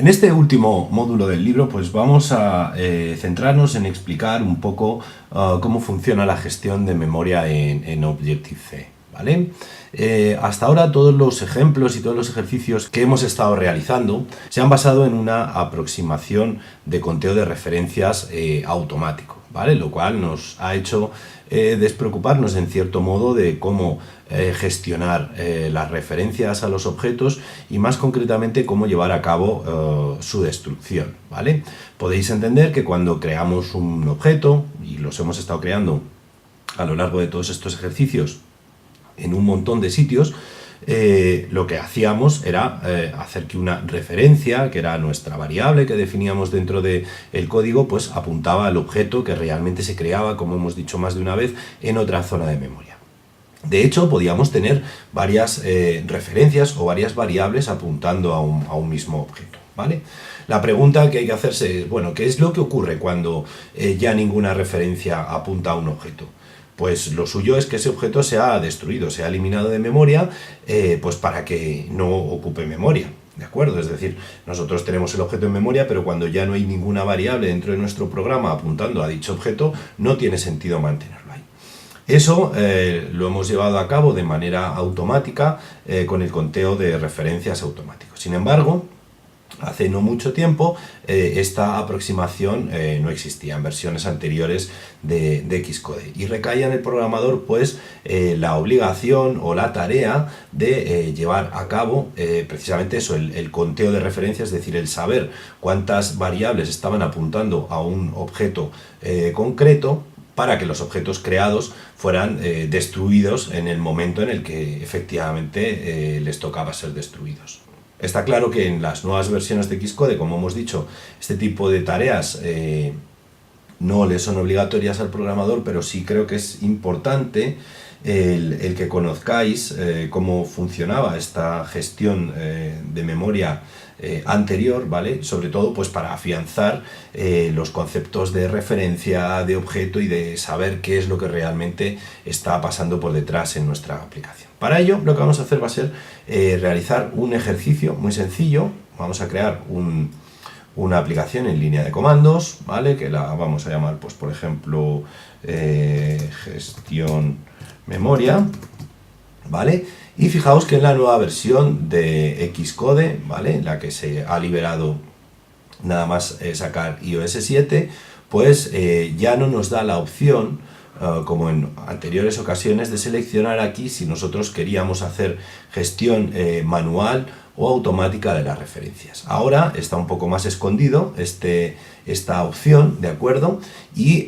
En este último módulo del libro pues vamos a centrarnos en explicar un poco cómo funciona la gestión de memoria en Objective-C, ¿vale? Hasta ahora todos los ejemplos y todos los ejercicios que hemos estado realizando se han basado en una aproximación de conteo de referencias automático, ¿vale? Lo cual nos ha hecho despreocuparnos en cierto modo de cómo gestionar las referencias a los objetos y más concretamente cómo llevar a cabo su destrucción, ¿vale? Podéis entender que cuando creamos un objeto, y los hemos estado creando a lo largo de todos estos ejercicios en un montón de sitios, lo que hacíamos era hacer que una referencia, que era nuestra variable que definíamos dentro del código, pues apuntaba al objeto que realmente se creaba, como hemos dicho más de una vez, en otra zona de memoria. De hecho, podíamos tener varias referencias o varias variables apuntando a un mismo objeto, ¿vale? La pregunta que hay que hacerse es, bueno, ¿qué es lo que ocurre cuando ya ninguna referencia apunta a un objeto? Pues lo suyo es que ese objeto sea destruido, sea eliminado de memoria, pues para que no ocupe memoria, ¿de acuerdo? Es decir, nosotros tenemos el objeto en memoria, pero cuando ya no hay ninguna variable dentro de nuestro programa apuntando a dicho objeto, no tiene sentido mantenerlo ahí. Eso lo hemos llevado a cabo de manera automática con el conteo de referencias automático. Sin embargo, hace no mucho tiempo esta aproximación no existía en versiones anteriores de Xcode y recaía en el programador pues la obligación o la tarea de llevar a cabo precisamente eso, el conteo de referencias, es decir, el saber cuántas variables estaban apuntando a un objeto concreto para que los objetos creados fueran destruidos en el momento en el que efectivamente les tocaba ser destruidos. Está claro que en las nuevas versiones de Xcode, como hemos dicho, este tipo de tareas no le son obligatorias al programador, pero sí creo que es importante el que conozcáis cómo funcionaba esta gestión de memoria anterior, ¿vale? Sobre todo pues para afianzar los conceptos de referencia, de objeto y de saber qué es lo que realmente está pasando por detrás en nuestra aplicación. Para ello lo que vamos a hacer va a ser realizar un ejercicio muy sencillo. Vamos a crear una aplicación en línea de comandos, ¿vale? Que la vamos a llamar, pues por ejemplo, gestión memoria, ¿vale? Y fijaos que en la nueva versión de Xcode, ¿vale? En la que se ha liberado nada más sacar iOS 7, pues ya no nos da la opción, como en anteriores ocasiones, de seleccionar aquí si nosotros queríamos hacer gestión manual o automática de las referencias. Ahora está un poco más escondido esta opción, ¿de acuerdo? Y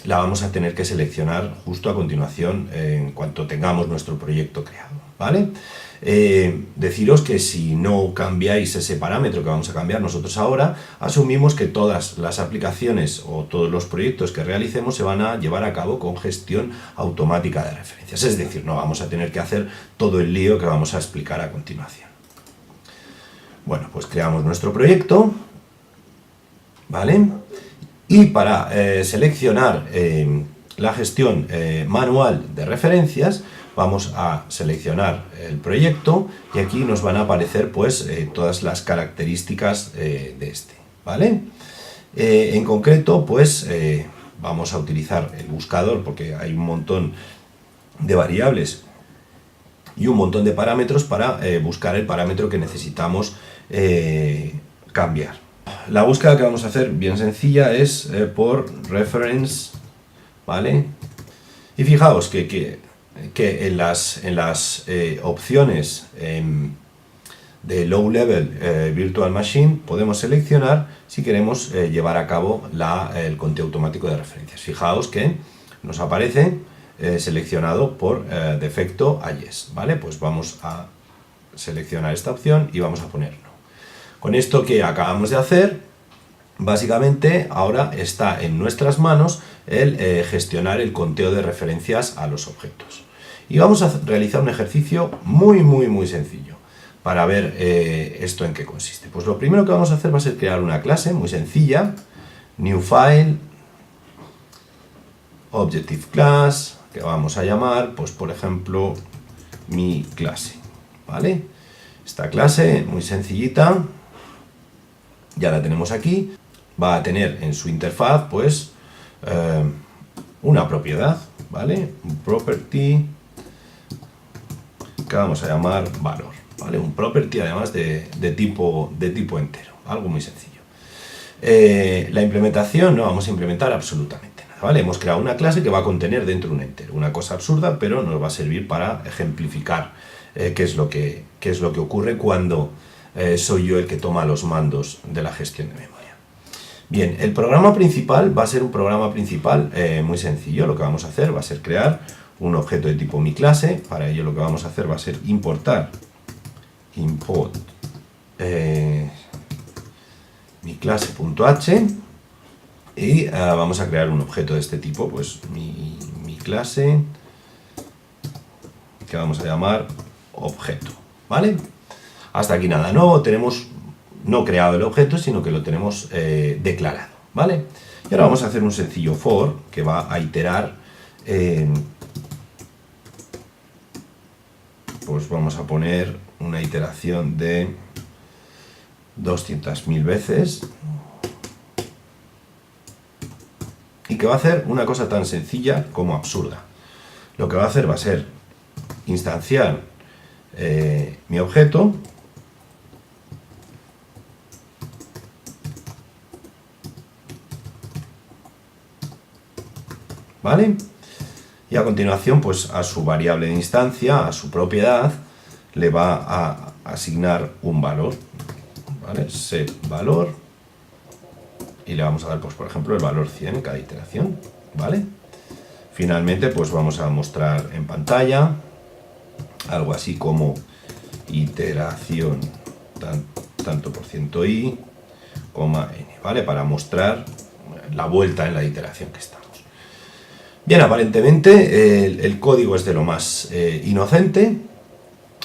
la vamos a tener que seleccionar justo a continuación en cuanto tengamos nuestro proyecto creado, ¿vale? Deciros que si no cambiáis ese parámetro que vamos a cambiar nosotros ahora, asumimos que todas las aplicaciones o todos los proyectos que realicemos se van a llevar a cabo con gestión automática de referencias. Es decir, no vamos a tener que hacer todo el lío que vamos a explicar a continuación. Bueno, pues creamos nuestro proyecto, ¿vale? Y para seleccionar la gestión manual de referencias, vamos a seleccionar el proyecto y aquí nos van a aparecer pues todas las características de este, ¿vale? En concreto, pues vamos a utilizar el buscador porque hay un montón de variables y un montón de parámetros para buscar el parámetro que necesitamos cambiar. La búsqueda que vamos a hacer, bien sencilla, es por reference, ¿vale? Y fijaos que en las opciones de Low Level Virtual Machine podemos seleccionar si queremos llevar a cabo el conteo automático de referencias. Fijaos que nos aparece seleccionado por defecto a Yes, ¿vale? Pues vamos a seleccionar esta opción y vamos a poner no. Con esto que acabamos de hacer, básicamente ahora está en nuestras manos el gestionar el conteo de referencias a los objetos. Y vamos a realizar un ejercicio muy sencillo para ver esto en qué consiste. Pues lo primero que vamos a hacer va a ser crear una clase muy sencilla, New File, Objective Class, que vamos a llamar, pues por ejemplo, mi clase, ¿vale? Esta clase muy sencillita Ya la tenemos aquí. Va a tener en su interfaz, pues, una propiedad, ¿vale? Un property que vamos a llamar valor, ¿vale? Un property además de tipo entero, algo muy sencillo. La implementación no vamos a implementar absolutamente nada, ¿vale? Hemos creado una clase que va a contener dentro un entero, una cosa absurda, pero nos va a servir para ejemplificar qué es lo que ocurre cuando soy yo el que toma los mandos de la gestión de memoria. Bien, el programa principal va a ser un programa principal muy sencillo. Lo que vamos a hacer va a ser crear un objeto de tipo mi clase. Para ello lo que vamos a hacer va a ser importar mi clase.h y vamos a crear un objeto de este tipo, pues mi clase, que vamos a llamar objeto, ¿vale? Hasta aquí nada nuevo, tenemos no creado el objeto, sino que lo tenemos declarado, ¿vale? Y ahora vamos a hacer un sencillo for que va a iterar, pues vamos a poner una iteración de 200.000 veces y que va a hacer una cosa tan sencilla como absurda. Lo que va a hacer va a ser instanciar mi objeto, ¿vale? Y a continuación, pues a su variable de instancia, a su propiedad, le va a asignar un valor, ¿vale? Set valor, y le vamos a dar, pues por ejemplo, el valor 100 en cada iteración, ¿vale? Finalmente, pues vamos a mostrar en pantalla algo así como iteración tanto por ciento i, coma n, ¿vale? Para mostrar la vuelta en la iteración que estamos. Bien, aparentemente el código es de lo más inocente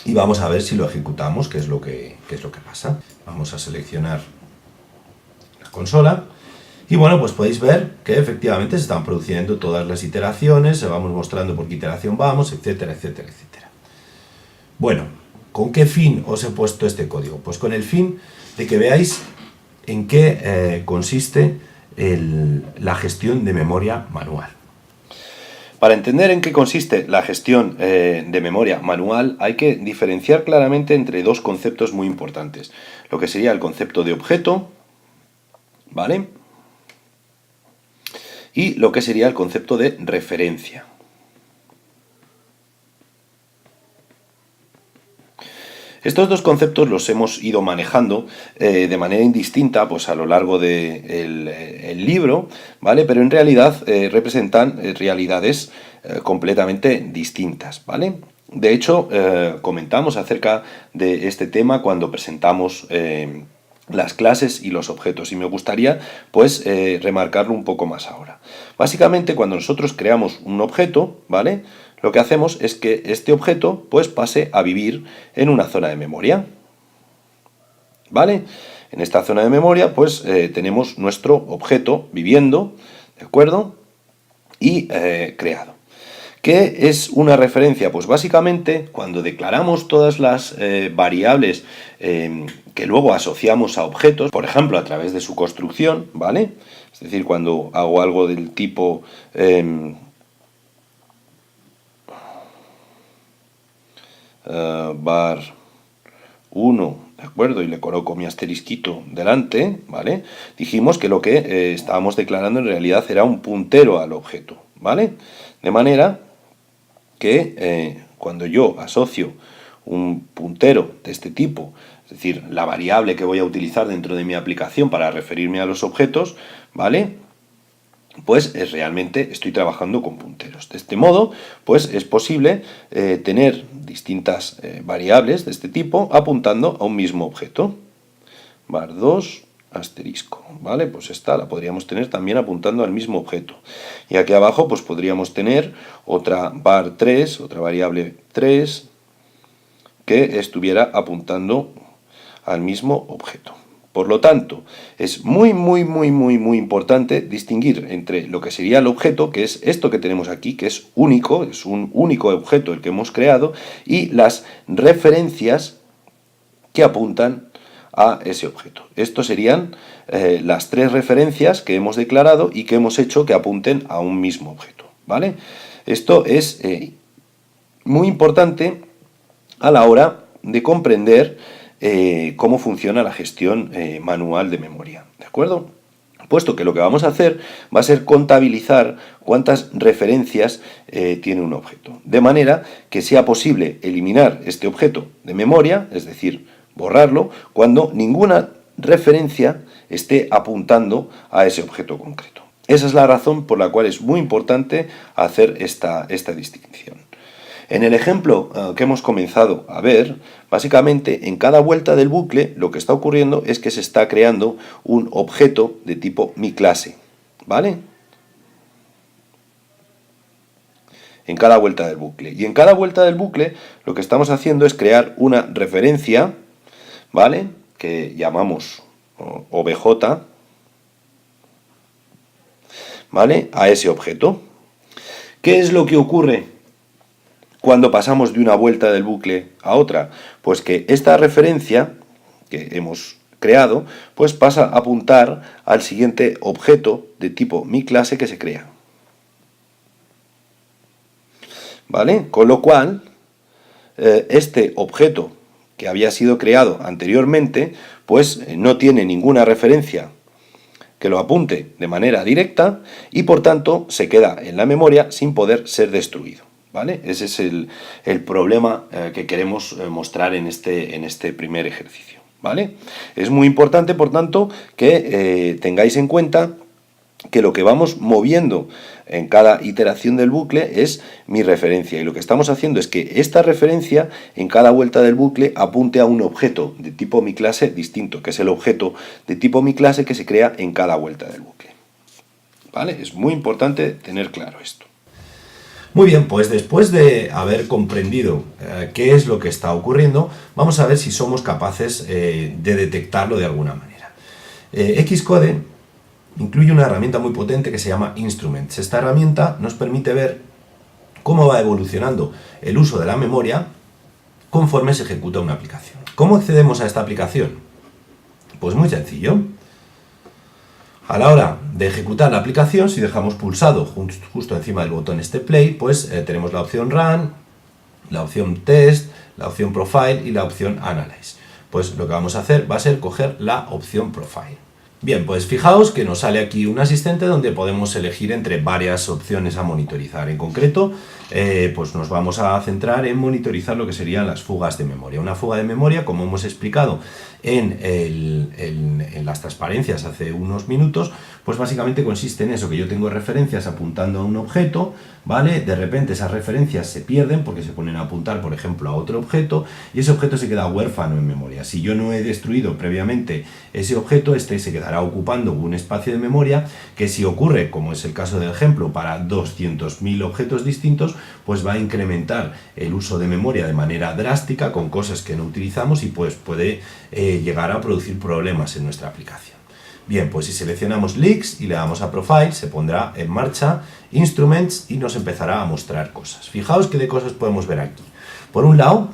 y vamos a ver si lo ejecutamos, qué es lo que pasa. Vamos a seleccionar la consola y bueno, pues podéis ver que efectivamente se están produciendo todas las iteraciones, se vamos mostrando por qué iteración vamos, etcétera, etcétera, etcétera. Bueno, ¿con qué fin os he puesto este código? Pues con el fin de que veáis en qué consiste la gestión de memoria manual. Para entender en qué consiste la gestión de memoria manual, hay que diferenciar claramente entre dos conceptos muy importantes. Lo que sería el concepto de objeto, ¿vale? Y lo que sería el concepto de referencia. Estos dos conceptos los hemos ido manejando de manera indistinta pues, a lo largo del libro, ¿vale? Pero en realidad representan realidades completamente distintas, ¿vale? De hecho, comentamos acerca de este tema cuando presentamos las clases y los objetos, y me gustaría pues remarcarlo un poco más ahora. Básicamente, cuando nosotros creamos un objeto, ¿vale?, lo que hacemos es que este objeto pues pase a vivir en una zona de memoria, ¿vale? En esta zona de memoria pues tenemos nuestro objeto viviendo, ¿de acuerdo? Y creado. ¿Qué es una referencia? Pues básicamente cuando declaramos todas las variables que luego asociamos a objetos, por ejemplo a través de su construcción, ¿vale? Es decir, cuando hago algo del tipo var 1, ¿de acuerdo? Y le coloco mi asterisquito delante, ¿vale? Dijimos que lo que estábamos declarando en realidad era un puntero al objeto, ¿vale? De manera que cuando yo asocio un puntero de este tipo, es decir, la variable que voy a utilizar dentro de mi aplicación para referirme a los objetos, ¿vale?, pues realmente estoy trabajando con punteros. De este modo, pues es posible tener distintas variables de este tipo apuntando a un mismo objeto. var2 asterisco, ¿vale? Pues esta la podríamos tener también apuntando al mismo objeto. Y aquí abajo pues podríamos tener otra var3, otra variable 3, que estuviera apuntando al mismo objeto. Por lo tanto, es muy importante distinguir entre lo que sería el objeto, que es esto que tenemos aquí, que es único, es un único objeto el que hemos creado, y las referencias que apuntan a ese objeto. Estos serían las tres referencias que hemos declarado y que hemos hecho que apunten a un mismo objeto, ¿vale? Esto es muy importante a la hora de comprender cómo funciona la gestión manual de memoria, ¿de acuerdo? Puesto que lo que vamos a hacer va a ser contabilizar cuántas referencias tiene un objeto, de manera que sea posible eliminar este objeto de memoria, es decir, borrarlo, cuando ninguna referencia esté apuntando a ese objeto concreto. Esa es la razón por la cual es muy importante hacer esta distinción. En el ejemplo que hemos comenzado a ver, básicamente en cada vuelta del bucle lo que está ocurriendo es que se está creando un objeto de tipo miClase, ¿vale? En cada vuelta del bucle. Y en cada vuelta del bucle lo que estamos haciendo es crear una referencia, ¿vale? Que llamamos OBJ, ¿vale? A ese objeto. ¿Qué es lo que ocurre cuando pasamos de una vuelta del bucle a otra? Pues que esta referencia que hemos creado, pues pasa a apuntar al siguiente objeto de tipo miClase que se crea. ¿Vale? Con lo cual, este objeto que había sido creado anteriormente, pues no tiene ninguna referencia que lo apunte de manera directa y por tanto se queda en la memoria sin poder ser destruido, ¿vale? Ese es el problema que queremos mostrar en este primer ejercicio, ¿vale? Es muy importante, por tanto, que tengáis en cuenta que lo que vamos moviendo en cada iteración del bucle es mi referencia, y lo que estamos haciendo es que esta referencia en cada vuelta del bucle apunte a un objeto de tipo miClase distinto, que es el objeto de tipo miClase que se crea en cada vuelta del bucle, ¿vale? Es muy importante tener claro esto. Muy bien, pues después de haber comprendido qué es lo que está ocurriendo, vamos a ver si somos capaces de detectarlo de alguna manera. Xcode incluye una herramienta muy potente que se llama Instruments. Esta herramienta nos permite ver cómo va evolucionando el uso de la memoria conforme se ejecuta una aplicación. ¿Cómo accedemos a esta aplicación? Pues muy sencillo. A la hora de ejecutar la aplicación, si dejamos pulsado justo encima del botón Play, pues tenemos la opción Run, la opción Test, la opción Profile y la opción Analyze. Pues lo que vamos a hacer va a ser coger la opción Profile. Bien, pues fijaos que nos sale aquí un asistente donde podemos elegir entre varias opciones a monitorizar. En concreto, pues nos vamos a centrar en monitorizar lo que serían las fugas de memoria. Una fuga de memoria, como hemos explicado en las transparencias hace unos minutos, pues básicamente consiste en eso, que yo tengo referencias apuntando a un objeto, ¿vale? De repente esas referencias se pierden porque se ponen a apuntar, por ejemplo, a otro objeto, y ese objeto se queda huérfano en memoria. Si yo no he destruido previamente ese objeto, este se quedará ocupando un espacio de memoria que, si ocurre, como es el caso del ejemplo, para 200.000 objetos distintos, pues va a incrementar el uso de memoria de manera drástica con cosas que no utilizamos y pues puede llegar a producir problemas en nuestra aplicación. Bien, pues si seleccionamos Leaks y le damos a Profile, se pondrá en marcha Instruments y nos empezará a mostrar cosas. Fijaos qué de cosas podemos ver aquí. Por un lado,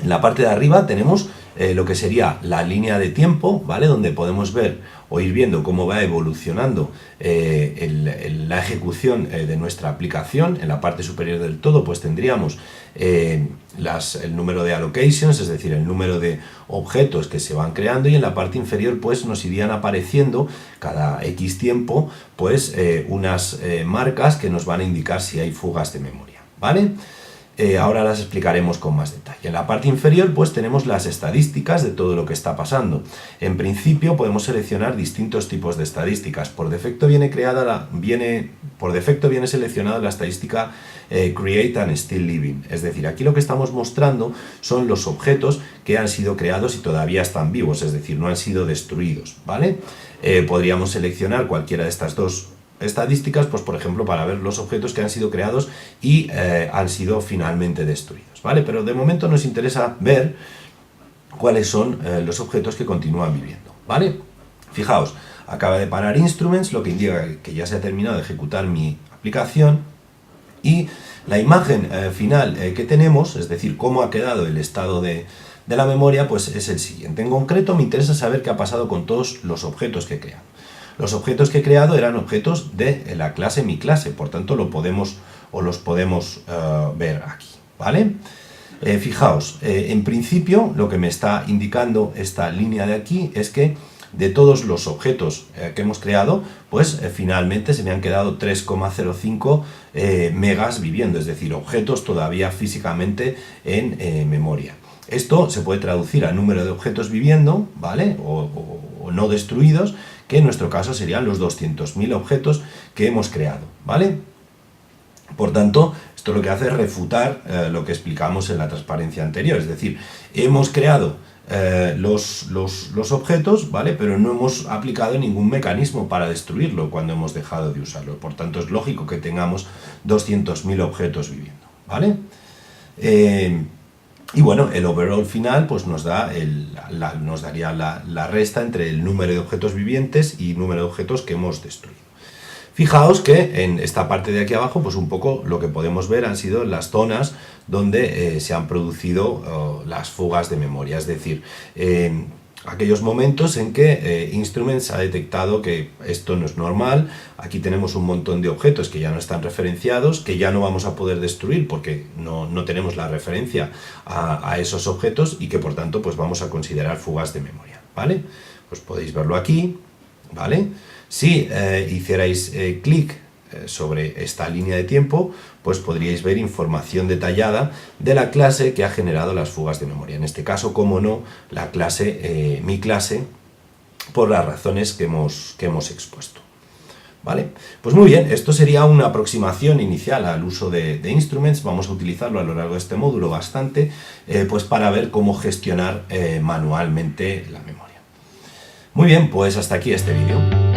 en la parte de arriba tenemos lo que sería la línea de tiempo, ¿vale? Donde podemos ver o ir viendo cómo va evolucionando la ejecución de nuestra aplicación. En la parte superior del todo pues tendríamos el número de allocations, es decir, el número de objetos que se van creando, y en la parte inferior pues nos irían apareciendo cada X tiempo pues unas marcas que nos van a indicar si hay fugas de memoria, ¿vale? Ahora las explicaremos con más detalle. En la parte inferior pues tenemos las estadísticas de todo lo que está pasando. En principio podemos seleccionar distintos tipos de estadísticas. Por defecto viene seleccionada la estadística Create and Still Living. Es decir, aquí lo que estamos mostrando son los objetos que han sido creados y todavía están vivos, es decir, no han sido destruidos, ¿vale? Podríamos seleccionar cualquiera de estas dos estadísticas, pues por ejemplo, para ver los objetos que han sido creados y han sido finalmente destruidos, ¿vale? Pero de momento nos interesa ver cuáles son los objetos que continúan viviendo, ¿vale? Fijaos, acaba de parar Instruments, lo que indica que ya se ha terminado de ejecutar mi aplicación, y la imagen final que tenemos, es decir, cómo ha quedado el estado de de la memoria pues es el siguiente. En concreto me interesa saber qué ha pasado con todos los objetos que he creado. Los objetos que he creado eran objetos de la clase mi clase, por tanto los podemos ver aquí, ¿vale? Fijaos, en principio lo que me está indicando esta línea de aquí es que de todos los objetos que hemos creado, pues finalmente se me han quedado 3,05 megas viviendo, es decir, objetos todavía físicamente en memoria. Esto se puede traducir a número de objetos viviendo, ¿vale? O no destruidos, que en nuestro caso serían los 200.000 objetos que hemos creado, ¿vale? Por tanto, esto lo que hace es refutar lo que explicamos en la transparencia anterior, es decir, hemos creado los objetos, ¿vale? Pero no hemos aplicado ningún mecanismo para destruirlo cuando hemos dejado de usarlo. Por tanto, es lógico que tengamos 200.000 objetos viviendo, ¿vale? Y bueno, el overall final pues nos daría la resta entre el número de objetos vivientes y número de objetos que hemos destruido. Fijaos que en esta parte de aquí abajo, pues un poco lo que podemos ver han sido las zonas donde se han producido las fugas de memoria, es decir, aquellos momentos en que Instruments ha detectado que esto no es normal. Aquí tenemos un montón de objetos que ya no están referenciados, que ya no vamos a poder destruir porque no tenemos la referencia a esos objetos y que por tanto pues vamos a considerar fugas de memoria, ¿vale? Pues podéis verlo aquí, ¿vale? Si hicierais clic sobre esta línea de tiempo, pues podríais ver información detallada de la clase que ha generado las fugas de memoria. En este caso, como no, la clase, mi clase, por las razones que hemos expuesto. ¿Vale? Pues muy bien, esto sería una aproximación inicial al uso de Instruments. Vamos a utilizarlo a lo largo de este módulo bastante, pues para ver cómo gestionar manualmente la memoria. Muy bien, pues hasta aquí este vídeo.